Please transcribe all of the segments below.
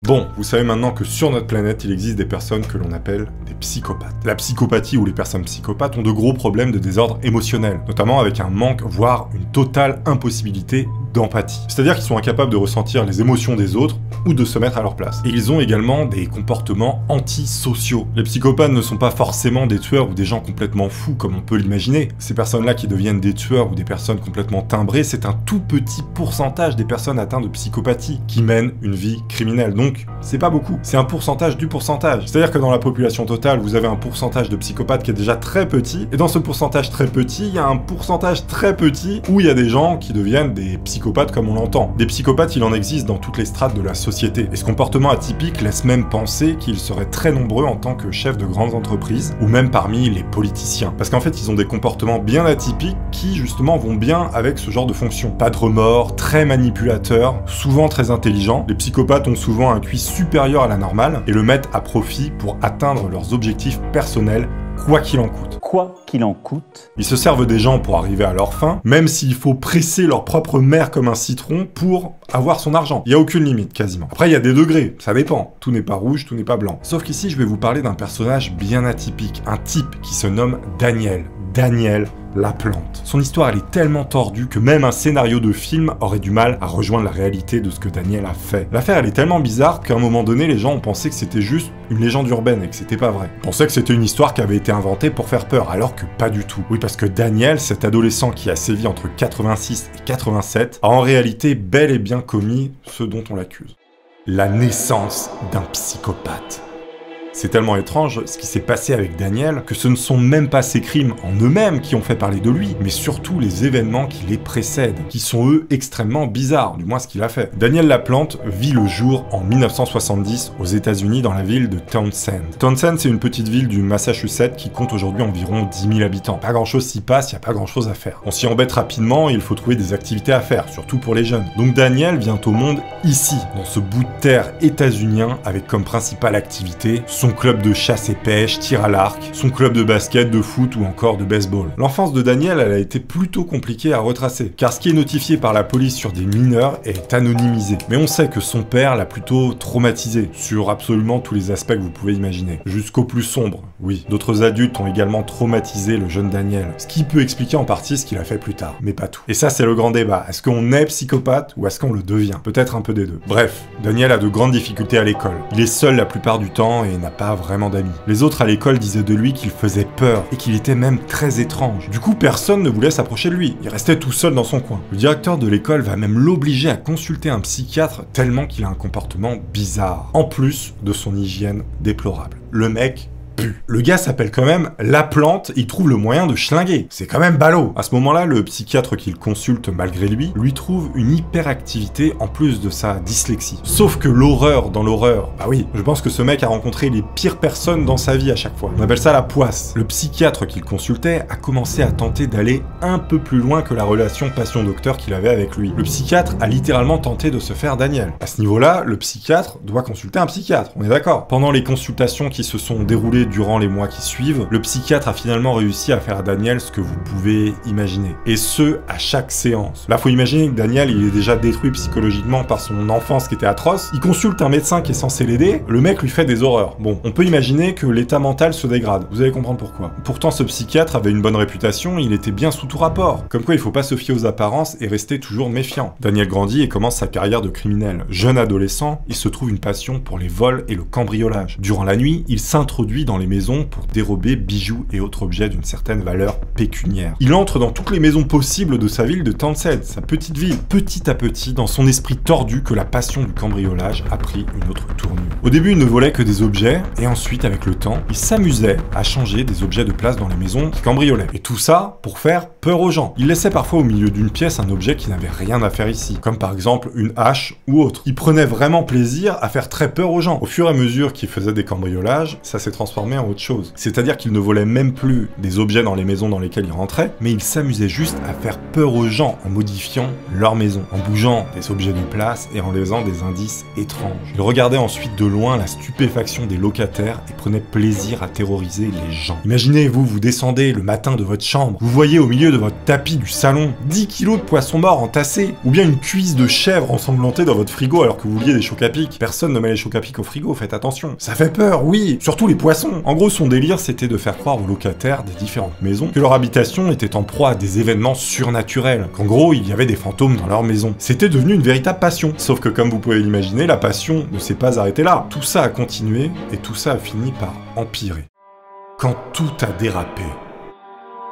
Bon, vous savez maintenant que sur notre planète, il existe des personnes que l'on appelle des psychopathes. La psychopathie ou les personnes psychopathes ont de gros problèmes de désordre émotionnel, notamment avec un manque, voire une totale impossibilité d'empathie. C'est-à-dire qu'ils sont incapables de ressentir les émotions des autres ou de se mettre à leur place. Et ils ont également des comportements antisociaux. Les psychopathes ne sont pas forcément des tueurs ou des gens complètement fous comme on peut l'imaginer. Ces personnes-là qui deviennent des tueurs ou des personnes complètement timbrées, c'est un tout petit pourcentage des personnes atteintes de psychopathie qui mènent une vie criminelle. Donc, c'est pas beaucoup. C'est un pourcentage du pourcentage. C'est-à-dire que dans la population totale, vous avez un pourcentage de psychopathes qui est déjà très petit, et dans ce pourcentage très petit, il y a un pourcentage très petit où il y a des gens qui deviennent des psychopathes comme on l'entend. Des psychopathes, il en existe dans toutes les strates de la société. Et ce comportement atypique laisse même penser qu'ils seraient très nombreux en tant que chefs de grandes entreprises, ou même parmi les politiciens. Parce qu'en fait, ils ont des comportements bien atypiques qui, justement, vont bien avec ce genre de fonction. Pas de remords, très manipulateurs, souvent très intelligents. Les psychopathes ont souvent un QI supérieur à la normale et le mettent à profit pour atteindre leurs objectifs personnels, quoi qu'il en coûte. Quoi qu'il en coûte. Ils se servent des gens pour arriver à leur fin, même s'il faut presser leur propre mère comme un citron pour avoir son argent. Il n'y a aucune limite, quasiment. Après, il y a des degrés, ça dépend. Tout n'est pas rouge, tout n'est pas blanc. Sauf qu'ici, je vais vous parler d'un personnage bien atypique, un type qui se nomme Daniel. Daniel Laplante. Son histoire, elle est tellement tordue que même un scénario de film aurait du mal à rejoindre la réalité de ce que Daniel a fait. L'affaire, elle est tellement bizarre qu'à un moment donné, les gens ont pensé que c'était juste une légende urbaine et que c'était pas vrai. Ils pensaient que c'était une histoire qui avait été inventée pour faire peur, alors que pas du tout. Oui, parce que Daniel, cet adolescent qui a sévi entre 86 et 87, a en réalité bel et bien commis ce dont on l'accuse. La naissance d'un psychopathe. C'est tellement étrange ce qui s'est passé avec Daniel que ce ne sont même pas ses crimes en eux-mêmes qui ont fait parler de lui, mais surtout les événements qui les précèdent, qui sont eux extrêmement bizarres, du moins ce qu'il a fait. Daniel Laplante vit le jour en 1970 aux États-Unis dans la ville de Townsend. Townsend, c'est une petite ville du Massachusetts qui compte aujourd'hui environ 10 000 habitants. Pas grand-chose s'y passe, il n'y a pas grand-chose à faire. On s'y embête rapidement et il faut trouver des activités à faire, surtout pour les jeunes. Donc Daniel vient au monde ici, dans ce bout de terre états-unien, avec comme principale activité son club de chasse et pêche, tir à l'arc, son club de basket, de foot ou encore de baseball. L'enfance de Daniel, elle a été plutôt compliquée à retracer, car ce qui est notifié par la police sur des mineurs est anonymisé. Mais on sait que son père l'a plutôt traumatisé, sur absolument tous les aspects que vous pouvez imaginer. Jusqu'au plus sombre, oui. D'autres adultes ont également traumatisé le jeune Daniel, ce qui peut expliquer en partie ce qu'il a fait plus tard, mais pas tout. Et ça, c'est le grand débat. Est-ce qu'on est psychopathe ou est-ce qu'on le devient? Peut-être un peu des deux. Bref, Daniel a de grandes difficultés à l'école. Il est seul la plupart du temps et n'a pas vraiment d'amis. Les autres à l'école disaient de lui qu'il faisait peur et qu'il était même très étrange. Du coup, personne ne voulait s'approcher de lui. Il restait tout seul dans son coin. Le directeur de l'école va même l'obliger à consulter un psychiatre tellement qu'il a un comportement bizarre, en plus de son hygiène déplorable. Le mec pue. Le gars s'appelle quand même Laplante, il trouve le moyen de schlinguer. C'est quand même ballot. À ce moment-là, le psychiatre qu'il consulte malgré lui trouve une hyperactivité en plus de sa dyslexie. Sauf que l'horreur dans l'horreur, bah oui, je pense que ce mec a rencontré les pires personnes dans sa vie à chaque fois. On appelle ça la poisse. Le psychiatre qu'il consultait a commencé à tenter d'aller un peu plus loin que la relation patient-docteur qu'il avait avec lui. Le psychiatre a littéralement tenté de se faire Daniel. À ce niveau-là, le psychiatre doit consulter un psychiatre, on est d'accord. Pendant les consultations qui se sont déroulées durant les mois qui suivent, le psychiatre a finalement réussi à faire à Daniel ce que vous pouvez imaginer. Et ce, à chaque séance. Là, faut imaginer que Daniel, il est déjà détruit psychologiquement par son enfance qui était atroce. Il consulte un médecin qui est censé l'aider, le mec lui fait des horreurs. Bon, on peut imaginer que l'état mental se dégrade. Vous allez comprendre pourquoi. Pourtant, ce psychiatre avait une bonne réputation, il était bien sous tout rapport. Comme quoi, il faut pas se fier aux apparences et rester toujours méfiant. Daniel grandit et commence sa carrière de criminel. Jeune adolescent, il se trouve une passion pour les vols et le cambriolage. Durant la nuit, il s'introduit dans les maisons pour dérober bijoux et autres objets d'une certaine valeur pécuniaire. Il entre dans toutes les maisons possibles de sa ville de Townsend, sa petite ville. Petit à petit, dans son esprit tordu, que la passion du cambriolage a pris une autre tournure. Au début, il ne volait que des objets, et ensuite, avec le temps, il s'amusait à changer des objets de place dans les maisons qu'il cambriolait. Et tout ça pour faire peur aux gens. Il laissait parfois au milieu d'une pièce un objet qui n'avait rien à faire ici, comme par exemple une hache ou autre. Il prenait vraiment plaisir à faire très peur aux gens. Au fur et à mesure qu'il faisait des cambriolages, ça s'est transformé transformé en autre chose. C'est-à-dire qu'il ne volait même plus des objets dans les maisons dans lesquelles il rentrait, mais il s'amusait juste à faire peur aux gens en modifiant leur maison, en bougeant des objets de place et en laissant des indices étranges. Il regardait ensuite de loin la stupéfaction des locataires et prenait plaisir à terroriser les gens. Imaginez, vous descendez le matin de votre chambre, vous voyez au milieu de votre tapis du salon 10 kilos de poissons morts entassés, ou bien une cuisse de chèvre ensanglantée dans votre frigo alors que vous vouliez des chocs à pic. Personne ne met les chocs à pic au frigo, faites attention. Ça fait peur, oui, surtout les poissons. En gros, son délire, c'était de faire croire aux locataires des différentes maisons que leur habitation était en proie à des événements surnaturels, qu'en gros, il y avait des fantômes dans leur maison. C'était devenu une véritable passion. Sauf que comme vous pouvez l'imaginer, la passion ne s'est pas arrêtée là. Tout ça a continué, et tout ça a fini par empirer. Quand tout a dérapé.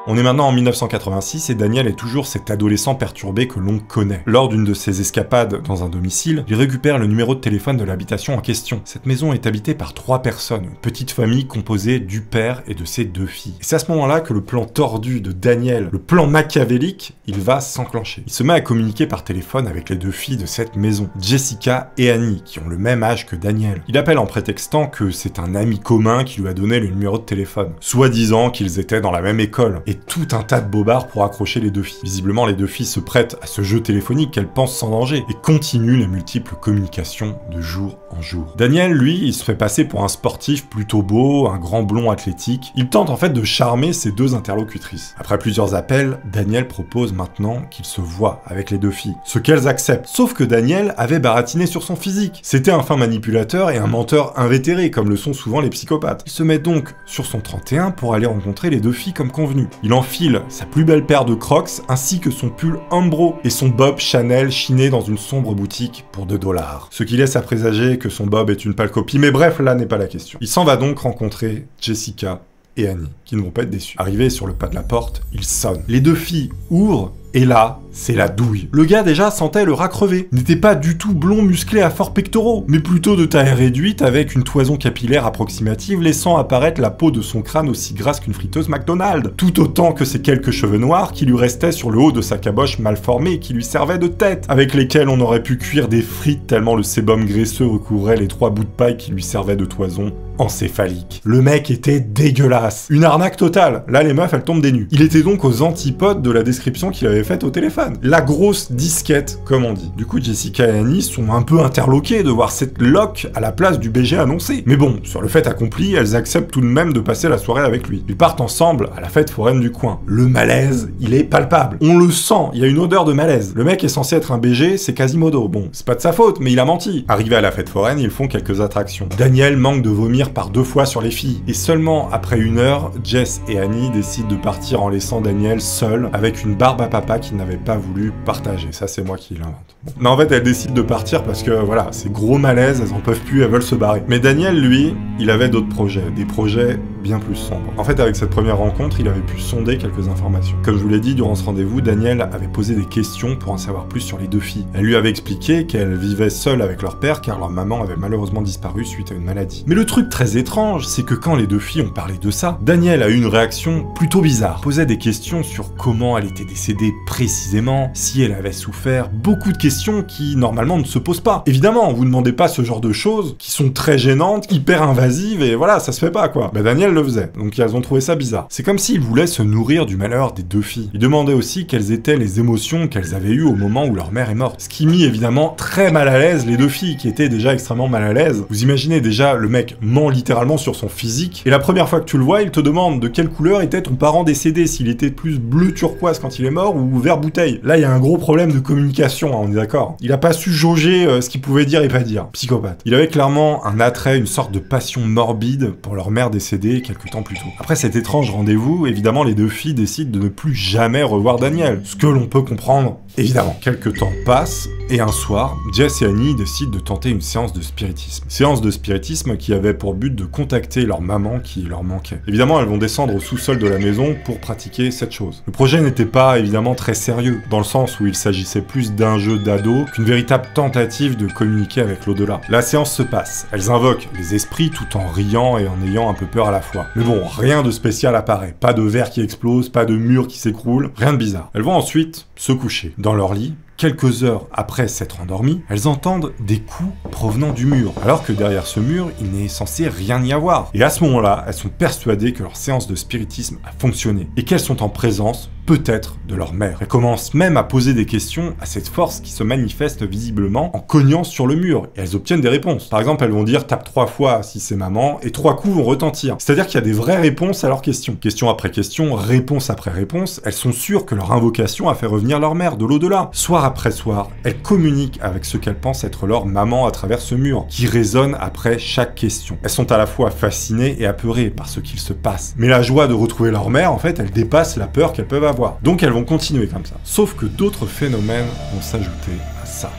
On est maintenant en 1986 et Daniel est toujours cet adolescent perturbé que l'on connaît. Lors d'une de ses escapades dans un domicile, il récupère le numéro de téléphone de l'habitation en question. Cette maison est habitée par 3 personnes, une petite famille composée du père et de ses 2 filles. Et c'est à ce moment-là que le plan tordu de Daniel, le plan machiavélique, il va s'enclencher. Il se met à communiquer par téléphone avec les 2 filles de cette maison, Jessica et Annie, qui ont le même âge que Daniel. Il appelle en prétextant que c'est un ami commun qui lui a donné le numéro de téléphone, soi-disant qu'ils étaient dans la même école. Et tout un tas de bobards pour accrocher les 2 filles. Visiblement, les 2 filles se prêtent à ce jeu téléphonique qu'elles pensent sans danger et continuent les multiples communications de jour en jour. Daniel, lui, il se fait passer pour un sportif plutôt beau, un grand blond athlétique. Il tente en fait de charmer ses 2 interlocutrices. Après plusieurs appels, Daniel propose maintenant qu'il se voie avec les 2 filles, ce qu'elles acceptent. Sauf que Daniel avait baratiné sur son physique. C'était un fin manipulateur et un menteur invétéré, comme le sont souvent les psychopathes. Il se met donc sur son 31 pour aller rencontrer les 2 filles comme convenu. Il enfile sa plus belle paire de Crocs ainsi que son pull Umbro et son bob Chanel chiné dans une sombre boutique pour $2. Ce qui laisse à présager que son bob est une pâle copie, mais bref, là n'est pas la question. Il s'en va donc rencontrer Jessica et Annie, qui ne vont pas être déçus. Arrivé sur le pas de la porte, il sonne. Les 2 filles ouvrent, et là, c'est la douille. Le gars déjà sentait le rat crevé. N'était pas du tout blond musclé à forts pectoraux, mais plutôt de taille réduite avec une toison capillaire approximative laissant apparaître la peau de son crâne aussi grasse qu'une friteuse McDonald's. Tout autant que ces quelques cheveux noirs qui lui restaient sur le haut de sa caboche mal formée et qui lui servaient de tête, avec lesquels on aurait pu cuire des frites tellement le sébum graisseux recouvrait les 3 bouts de paille qui lui servaient de toison encéphalique. Le mec était dégueulasse. Une arnaque totale. Là, les meufs, elles tombent des nues. Il était donc aux antipodes de la description qu'il avait faite au téléphone. La grosse disquette, comme on dit. Du coup, Jessica et Annie sont un peu interloquées de voir cette loque à la place du BG annoncé. Mais bon, sur le fait accompli, elles acceptent tout de même de passer la soirée avec lui. Ils partent ensemble à la fête foraine du coin. Le malaise, il est palpable. On le sent, il y a une odeur de malaise. Le mec est censé être un BG, c'est Quasimodo. Bon, c'est pas de sa faute, mais il a menti. Arrivé à la fête foraine, ils font quelques attractions. Daniel manque de vomir par 2 fois sur les filles. Et seulement après 1 heure, Jess et Annie décident de partir en laissant Daniel seul avec une barbe à papa qu'il n'avait pas voulu partager. Ça, c'est moi qui l'invente. Bon. Mais en fait, elles décident de partir parce que, voilà, c'est gros malaise, elles en peuvent plus, elles veulent se barrer. Mais Daniel, lui, il avait d'autres projets. Des projets bien plus sombres. En fait, avec cette première rencontre, il avait pu sonder quelques informations. Comme je vous l'ai dit, durant ce rendez-vous, Daniel avait posé des questions pour en savoir plus sur les 2 filles. Elle lui avait expliqué qu'elles vivaient seules avec leur père car leur maman avait malheureusement disparu suite à une maladie. Mais le truc très étrange, c'est que quand les 2 filles ont parlé de ça, Daniel a eu une réaction plutôt bizarre. Posait des questions sur comment elle était décédée précisément, si elle avait souffert, beaucoup de questions qui normalement ne se posent pas. Évidemment, vous ne demandez pas ce genre de choses qui sont très gênantes, hyper invasives et voilà, ça se fait pas quoi. Bah Daniel le faisait, donc elles ont trouvé ça bizarre. C'est comme s'il voulait se nourrir du malheur des 2 filles. Il demandait aussi quelles étaient les émotions qu'elles avaient eues au moment où leur mère est morte. Ce qui mit évidemment très mal à l'aise les 2 filles qui étaient déjà extrêmement mal à l'aise. Vous imaginez déjà le mec ment littéralement sur son physique et la première fois que tu le vois, il te demande de quelle couleur était ton parent décédé, s'il était plus bleu turquoise quand il est mort ou vert bouteille. Là, il y a un gros problème de communication, hein, on est d'accord. Il a pas su jauger ce qu'il pouvait dire et pas dire. Psychopathe. Il avait clairement un attrait, une sorte de passion morbide pour leur mère décédée quelques temps plus tôt. Après cet étrange rendez-vous, évidemment, les 2 filles décident de ne plus jamais revoir Daniel. Ce que l'on peut comprendre, évidemment. Quelques temps passent, et un soir, Jess et Annie décident de tenter une séance de spiritisme. Séance de spiritisme qui avait pour but de contacter leur maman qui leur manquait. Évidemment, elles vont descendre au sous-sol de la maison pour pratiquer cette chose. Le projet n'était pas évidemment très sérieux, dans le sens où il s'agissait plus d'un jeu d'ado qu'une véritable tentative de communiquer avec l'au-delà. La séance se passe, elles invoquent les esprits tout en riant et en ayant un peu peur à la fois. Mais bon, rien de spécial apparaît, pas de verre qui explose, pas de mur qui s'écroule, rien de bizarre. Elles vont ensuite se coucher. Dans leur lit, quelques heures après s'être endormies, elles entendent des coups provenant du mur, alors que derrière ce mur, il n'est censé rien y avoir. Et à ce moment-là, elles sont persuadées que leur séance de spiritisme a fonctionné, et qu'elles sont en présence peut-être de leur mère. Elles commencent même à poser des questions à cette force qui se manifeste visiblement en cognant sur le mur, et elles obtiennent des réponses. Par exemple, elles vont dire « tape 3 fois si c'est maman », et 3 coups vont retentir. C'est-à-dire qu'il y a des vraies réponses à leurs questions. Question après question, réponse après réponse, elles sont sûres que leur invocation a fait revenir leur mère de l'au-delà. Soir après soir, elles communiquent avec ce qu'elles pensent être leur maman à travers ce mur, qui résonne après chaque question. Elles sont à la fois fascinées et apeurées par ce qu'il se passe. Mais la joie de retrouver leur mère, en fait, elle dépasse la peur qu'elles peuvent avoir. Donc elles vont continuer comme ça. Sauf que d'autres phénomènes vont s'ajouter à ça.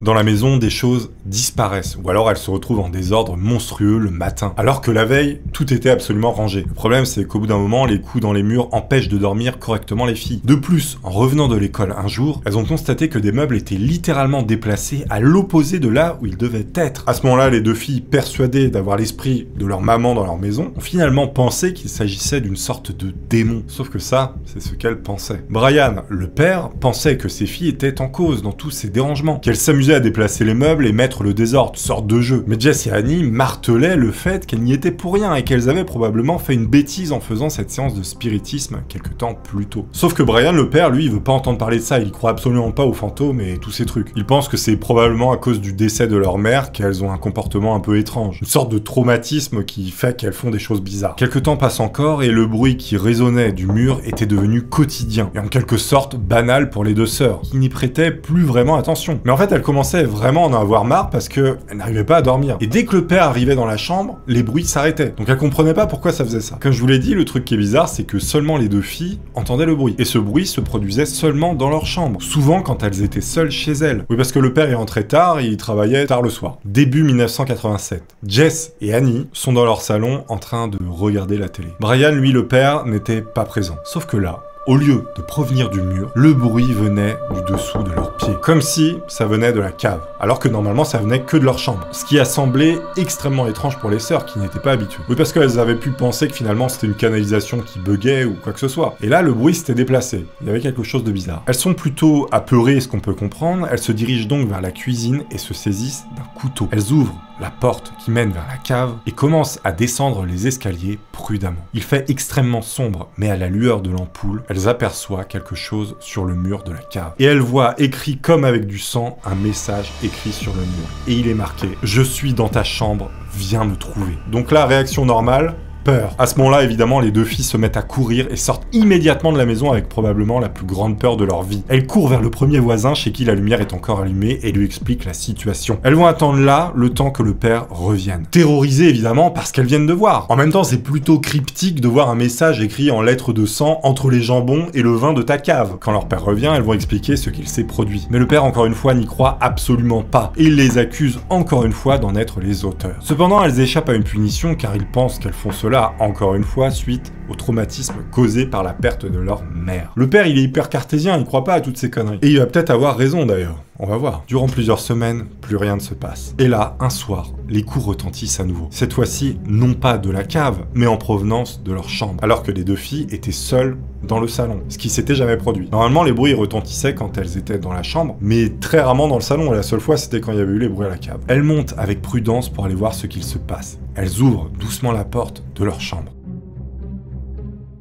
Dans la maison, des choses disparaissent, ou alors elles se retrouvent en désordre monstrueux le matin, alors que la veille, tout était absolument rangé. Le problème, c'est qu'au bout d'un moment, les coups dans les murs empêchent de dormir correctement les filles. De plus, en revenant de l'école un jour, elles ont constaté que des meubles étaient littéralement déplacés à l'opposé de là où ils devaient être. À ce moment-là, les deux filles, persuadées d'avoir l'esprit de leur maman dans leur maison, ont finalement pensé qu'il s'agissait d'une sorte de démon. Sauf que ça, c'est ce qu'elles pensaient. Brian, le père, pensait que ses filles étaient en cause dans tous ces dérangements, qu'elles s'amusaient à déplacer les meubles et mettre le désordre, sorte de jeu. Mais Jess et Annie martelaient le fait qu'elles n'y étaient pour rien et qu'elles avaient probablement fait une bêtise en faisant cette séance de spiritisme quelques temps plus tôt. Sauf que Brian, le père, lui, il veut pas entendre parler de ça, il croit absolument pas aux fantômes et tous ces trucs. Il pense que c'est probablement à cause du décès de leur mère qu'elles ont un comportement un peu étrange. Une sorte de traumatisme qui fait qu'elles font des choses bizarres. Quelques temps passent encore et le bruit qui résonnait du mur était devenu quotidien et en quelque sorte banal pour les deux sœurs, qui n'y prêtaient plus vraiment attention. Mais en fait, elles commençaient vraiment en avoir marre parce qu'elles n'arrivaient pas à dormir. Et dès que le père arrivait dans la chambre, les bruits s'arrêtaient. Donc elles comprenaient pas pourquoi ça faisait ça. Comme je vous l'ai dit, le truc qui est bizarre, c'est que seulement les deux filles entendaient le bruit. Et ce bruit se produisait seulement dans leur chambre. Souvent quand elles étaient seules chez elles. Oui, parce que le père est rentré tard et il travaillait tard le soir. Début 1987. Jess et Annie sont dans leur salon en train de regarder la télé. Brian, lui, le père, n'était pas présent. Sauf que là, au lieu de provenir du mur, le bruit venait du dessous de leurs pieds. Comme si ça venait de la cave. Alors que normalement ça venait que de leur chambre. Ce qui a semblé extrêmement étrange pour les sœurs qui n'étaient pas habituées. Oui, parce qu'elles avaient pu penser que finalement c'était une canalisation qui buguait ou quoi que ce soit. Et là le bruit s'était déplacé. Il y avait quelque chose de bizarre. Elles sont plutôt apeurées, ce qu'on peut comprendre. Elles se dirigent donc vers la cuisine et se saisissent d'un couteau. Elles ouvrent la porte qui mène vers la cave et commencent à descendre les escaliers prudemment. Il fait extrêmement sombre, mais à la lueur de l'ampoule, elles aperçoivent quelque chose sur le mur de la cave. Et elles voient écrit comme avec du sang un message écrit sur le mur. Et il est marqué « Je suis dans ta chambre, viens me trouver ». Donc là, réaction normale, peur. À ce moment-là, évidemment, les deux filles se mettent à courir et sortent immédiatement de la maison avec probablement la plus grande peur de leur vie. Elles courent vers le premier voisin chez qui la lumière est encore allumée et lui expliquent la situation. Elles vont attendre là le temps que le père revienne. Terrorisées évidemment parce qu'elles viennent de voir. En même temps, c'est plutôt cryptique de voir un message écrit en lettres de sang entre les jambons et le vin de ta cave. Quand leur père revient, elles vont expliquer ce qu'il s'est produit. Mais le père, encore une fois, n'y croit absolument pas et il les accuse encore une fois d'en être les auteurs. Cependant, elles échappent à une punition car ils pensent qu'elles font cela encore une fois suite au traumatisme causé par la perte de leur mère. Le père, il est hyper cartésien, il croit pas à toutes ces conneries. Et il va peut-être avoir raison d'ailleurs. On va voir. Durant plusieurs semaines, plus rien ne se passe. Et là, un soir, les coups retentissent à nouveau. Cette fois-ci, non pas de la cave, mais en provenance de leur chambre. Alors que les deux filles étaient seules dans le salon, ce qui s'était jamais produit. Normalement, les bruits retentissaient quand elles étaient dans la chambre, mais très rarement dans le salon, et la seule fois, c'était quand il y avait eu les bruits à la cave. Elles montent avec prudence pour aller voir ce qu'il se passe. Elles ouvrent doucement la porte de leur chambre.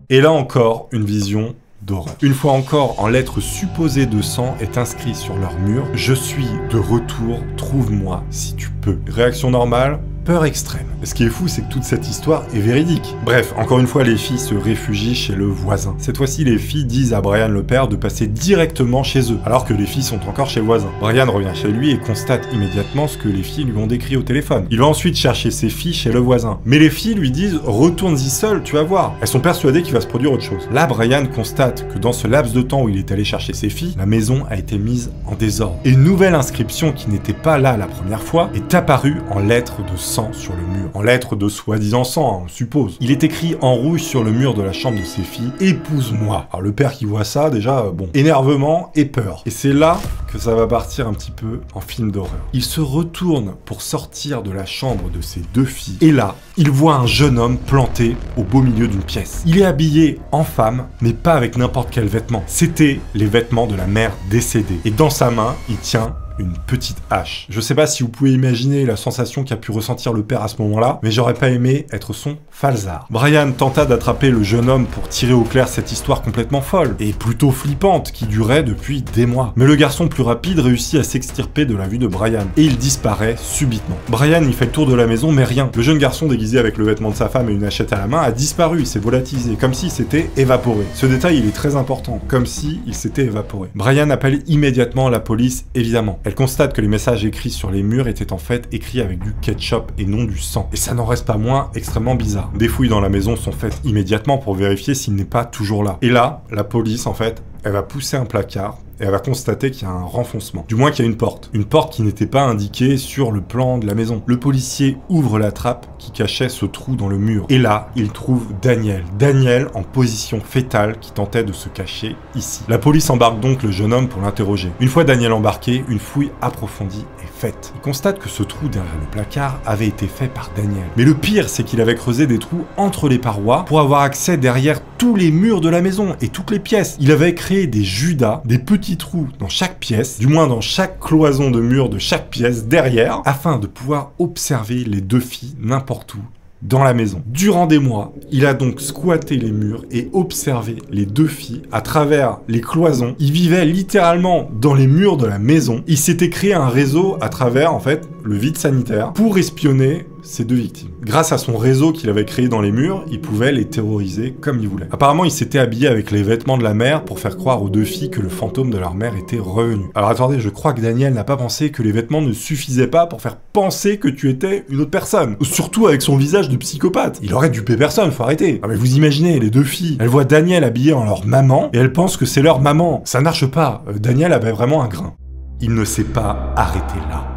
Et là encore, une vision d'horreur. Une fois encore, en lettres supposées de sang est inscrit sur leur mur « Je suis de retour, trouve-moi si tu peux ». Réaction normale, peur extrême. Et ce qui est fou, c'est que toute cette histoire est véridique. Bref, encore une fois, les filles se réfugient chez le voisin. Cette fois-ci, les filles disent à Brian le père de passer directement chez eux, alors que les filles sont encore chez le voisin. Brian revient chez lui et constate immédiatement ce que les filles lui ont décrit au téléphone. Il va ensuite chercher ses filles chez le voisin. Mais les filles lui disent « Retourne-y seul, tu vas voir ». Elles sont persuadées qu'il va se produire autre chose. Là, Brian constate que dans ce laps de temps où il est allé chercher ses filles, la maison a été mise en désordre. Et une nouvelle inscription qui n'était pas là la première fois est apparue en lettres de sang. sang sur le mur. En lettres de soi-disant sang, on suppose. Il est écrit en rouge sur le mur de la chambre de ses filles, épouse-moi. Alors le père qui voit ça, déjà, bon, énervement et peur. Et c'est là que ça va partir un petit peu en film d'horreur. Il se retourne pour sortir de la chambre de ses deux filles. Et là, il voit un jeune homme planté au beau milieu d'une pièce. Il est habillé en femme, mais pas avec n'importe quel vêtement. C'était les vêtements de la mère décédée. Et dans sa main, il tient une petite hache. Je sais pas si vous pouvez imaginer la sensation qu'a pu ressentir le père à ce moment-là, mais j'aurais pas aimé être son falzar. Brian tenta d'attraper le jeune homme pour tirer au clair cette histoire complètement folle, et plutôt flippante, qui durait depuis des mois. Mais le garçon plus rapide réussit à s'extirper de la vue de Brian, et il disparaît subitement. Brian, il fait le tour de la maison, mais rien. Le jeune garçon déguisé avec le vêtement de sa femme et une hachette à la main a disparu, il s'est volatilisé, comme s'il s'était évaporé. Ce détail, il est très important, comme si il s'était évaporé. Brian appelle immédiatement la police, évidemment. Elle constate que les messages écrits sur les murs étaient en fait écrits avec du ketchup et non du sang. Et ça n'en reste pas moins extrêmement bizarre. Des fouilles dans la maison sont faites immédiatement pour vérifier s'il n'est pas toujours là. Et là, la police, en fait, elle va pousser un placard et elle va constater qu'il y a un renfoncement. Du moins qu'il y a une porte. Une porte qui n'était pas indiquée sur le plan de la maison. Le policier ouvre la trappe qui cachait ce trou dans le mur. Et là, il trouve Daniel. Daniel en position fétale qui tentait de se cacher ici. La police embarque donc le jeune homme pour l'interroger. Une fois Daniel embarqué, une fouille approfondie est faite. Il constate que ce trou derrière le placard avait été fait par Daniel. Mais le pire, c'est qu'il avait creusé des trous entre les parois pour avoir accès derrière tous les murs de la maison et toutes les pièces. Il avait créé des judas, des petits trous dans chaque pièce, du moins dans chaque cloison de mur de chaque pièce derrière, afin de pouvoir observer les deux filles n'importe où dans la maison. Durant des mois, il a donc squatté les murs et observé les deux filles à travers les cloisons. Il vivait littéralement dans les murs de la maison. Il s'était créé un réseau à travers, en fait, le vide sanitaire pour espionner ces deux victimes. Grâce à son réseau qu'il avait créé dans les murs, il pouvait les terroriser comme il voulait. Apparemment, il s'était habillé avec les vêtements de la mère pour faire croire aux deux filles que le fantôme de leur mère était revenu. Alors attendez, je crois que Daniel n'a pas pensé que les vêtements ne suffisaient pas pour faire penser que tu étais une autre personne. Surtout avec son visage de psychopathe. Il aurait dupé personne, faut arrêter. Ah mais vous imaginez, les deux filles, elles voient Daniel habillé en leur maman et elles pensent que c'est leur maman. Ça marche pas. Daniel avait vraiment un grain. Il ne s'est pas arrêté là.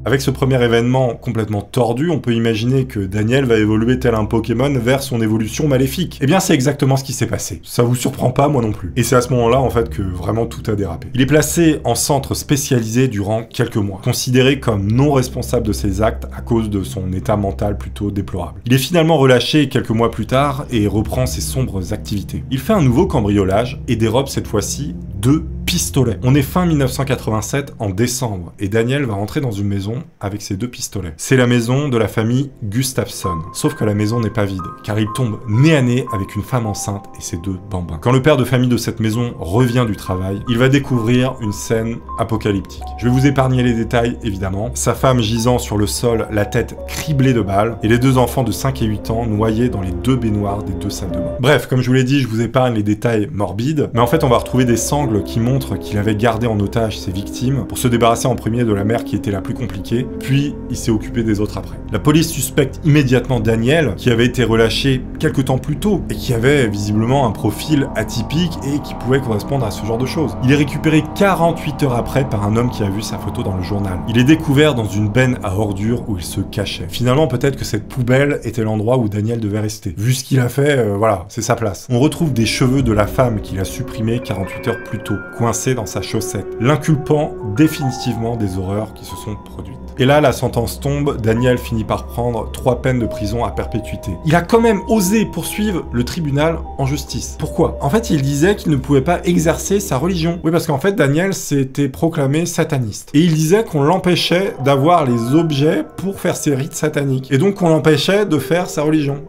Avec ce premier événement complètement tordu, on peut imaginer que Daniel va évoluer tel un Pokémon vers son évolution maléfique. Eh bien, c'est exactement ce qui s'est passé. Ça vous surprend pas, moi non plus. Et c'est à ce moment-là, en fait, que vraiment tout a dérapé. Il est placé en centre spécialisé durant quelques mois, considéré comme non responsable de ses actes à cause de son état mental plutôt déplorable. Il est finalement relâché quelques mois plus tard et reprend ses sombres activités. Il fait un nouveau cambriolage et dérobe cette fois-ci 2 pistolets. On est fin 1987 en décembre et Daniel va rentrer dans une maison avec ses 2 pistolets. C'est la maison de la famille Gustafsson. Sauf que la maison n'est pas vide, car il tombe nez à nez avec une femme enceinte et ses 2 bambins. Quand le père de famille de cette maison revient du travail, il va découvrir une scène apocalyptique. Je vais vous épargner les détails, évidemment. Sa femme gisant sur le sol, la tête criblée de balles, et les 2 enfants de 5 et 8 ans noyés dans les 2 baignoires des 2 salles de bain. Bref, comme je vous l'ai dit, je vous épargne les détails morbides, mais en fait on va retrouver des sangles qui montrent qu'il avait gardé en otage ses victimes pour se débarrasser en premier de la mère qui était la plus compliquée, puis il s'est occupé des autres après. La police suspecte immédiatement Daniel, qui avait été relâché quelques temps plus tôt et qui avait visiblement un profil atypique et qui pouvait correspondre à ce genre de choses. Il est récupéré 48 heures après par un homme qui a vu sa photo dans le journal. Il est découvert dans une benne à ordures où il se cachait. Finalement, peut-être que cette poubelle était l'endroit où Daniel devait rester. Vu ce qu'il a fait, voilà, c'est sa place. On retrouve des cheveux de la femme qu'il a supprimés 48 heures plus tôt, coincés dans sa chaussette, l'inculpant définitivement des horreurs qui se sont produites. Et là, la sentence tombe, Daniel finit par prendre 3 peines de prison à perpétuité. Il a quand même osé poursuivre le tribunal en justice. Pourquoi? En fait, il disait qu'il ne pouvait pas exercer sa religion. Oui, parce qu'en fait, Daniel s'était proclamé sataniste. Et il disait qu'on l'empêchait d'avoir les objets pour faire ses rites sataniques. Et donc qu'on l'empêchait de faire sa religion.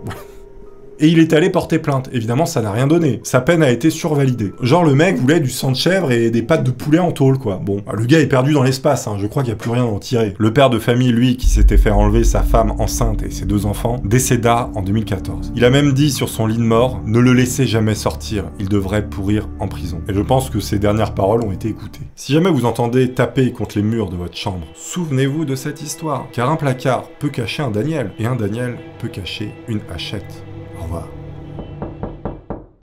Et il est allé porter plainte. Évidemment, ça n'a rien donné. Sa peine a été survalidée. Genre, le mec voulait du sang de chèvre et des pattes de poulet en tôle, quoi. Bon, le gars est perdu dans l'espace, hein. Je crois qu'il n'y a plus rien à en tirer. Le père de famille, lui, qui s'était fait enlever sa femme enceinte et ses 2 enfants, décéda en 2014. Il a même dit sur son lit de mort, ne le laissez jamais sortir, il devrait pourrir en prison. Et je pense que ces dernières paroles ont été écoutées. Si jamais vous entendez taper contre les murs de votre chambre, souvenez-vous de cette histoire. Car un placard peut cacher un Daniel, et un Daniel peut cacher une hachette. Au revoir.